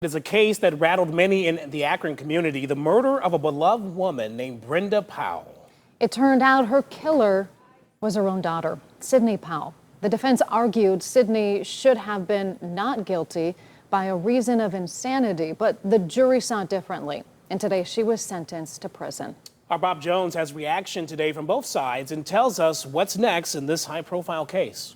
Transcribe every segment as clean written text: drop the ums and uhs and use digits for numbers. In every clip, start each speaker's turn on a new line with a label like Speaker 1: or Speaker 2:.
Speaker 1: It is a case that rattled many in the Akron community, the murder of a beloved woman named Brenda Powell.
Speaker 2: It turned out her killer was her own daughter, Sydney Powell. The defense argued Sydney should have been not guilty by a reason of insanity, but the jury saw it differently. And today she was sentenced to prison.
Speaker 1: Our Bob Jones has reaction today from both sides and tells us what's next in this high-profile case.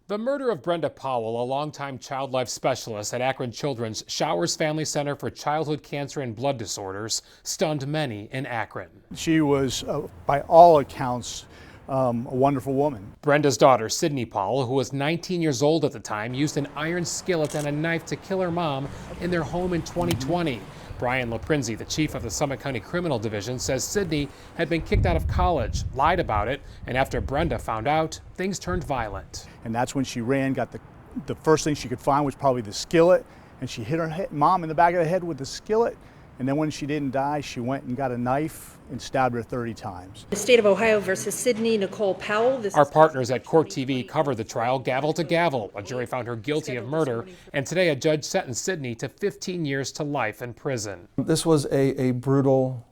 Speaker 3: The murder of Brenda Powell, a longtime child life specialist at Akron Children's Showers Family Center for Childhood Cancer and Blood Disorders, stunned many in Akron.
Speaker 4: She was, by all accounts, a wonderful woman.
Speaker 3: Brenda's daughter, Sydney Powell, who was 19 years old at the time, used an iron skillet and a knife to kill her mom in their home in 2020. Brian LaPrinzi, the chief of the Summit County Criminal Division, says Sydney had been kicked out of college, lied about it, and after Brenda found out, things turned violent.
Speaker 4: And that's when she ran, got the first thing she could find was probably the skillet, and she hit her mom in the back of the head with the skillet. And then when she didn't die, she went and got a knife and stabbed her 30 times.
Speaker 5: The state of Ohio versus Sydney Nicole Powell.
Speaker 3: Our partners at Court TV covered the trial gavel to gavel. A jury found her guilty of murder, and today a judge sentenced Sydney to 15 years to life in prison.
Speaker 6: This was a brutal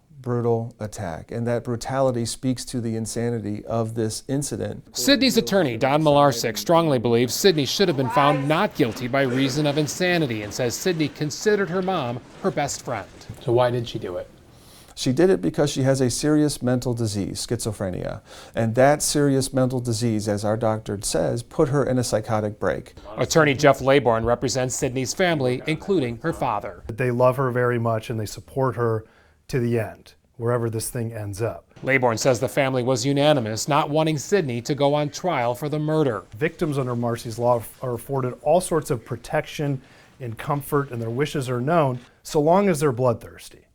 Speaker 6: attack, and that brutality speaks to the insanity of this incident.
Speaker 3: Sydney's attorney, Don Milarczyk, strongly believes Sydney should have been found not guilty by reason of insanity and says Sydney considered her mom her best friend.
Speaker 7: So why did she do it?
Speaker 6: She did it because she has a serious mental disease, schizophrenia. And that serious mental disease, as our doctor says, put her in a psychotic break.
Speaker 3: Attorney Jeff Laybourne represents Sydney's family, including her father.
Speaker 8: They love her very much and they support her to the end, wherever this thing ends up.
Speaker 3: Laybourne says the family was unanimous, not wanting Sydney to go on trial for the murder.
Speaker 8: Victims under Marsy's law are afforded all sorts of protection and comfort, and their wishes are known, so long as they're bloodthirsty.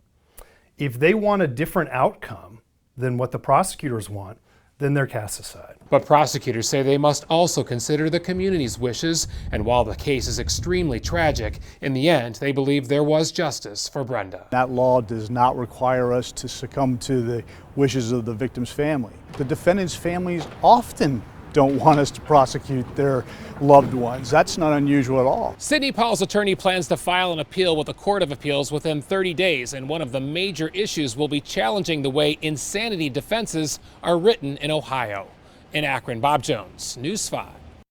Speaker 8: If they want a different outcome than what the prosecutors want, then they're cast aside.
Speaker 3: But prosecutors say they must also consider the community's wishes, and while the case is extremely tragic, in the end, they believe there was justice for Brenda.
Speaker 4: That law does not require us to succumb to the wishes of the victim's family. The defendant's families often don't want us to prosecute their loved ones. That's not unusual at all.
Speaker 3: Sydney Powell's attorney plans to file an appeal with the Court of Appeals within 30 days, and one of the major issues will be challenging the way insanity defenses are written in Ohio. In Akron, Bob Jones, News 5.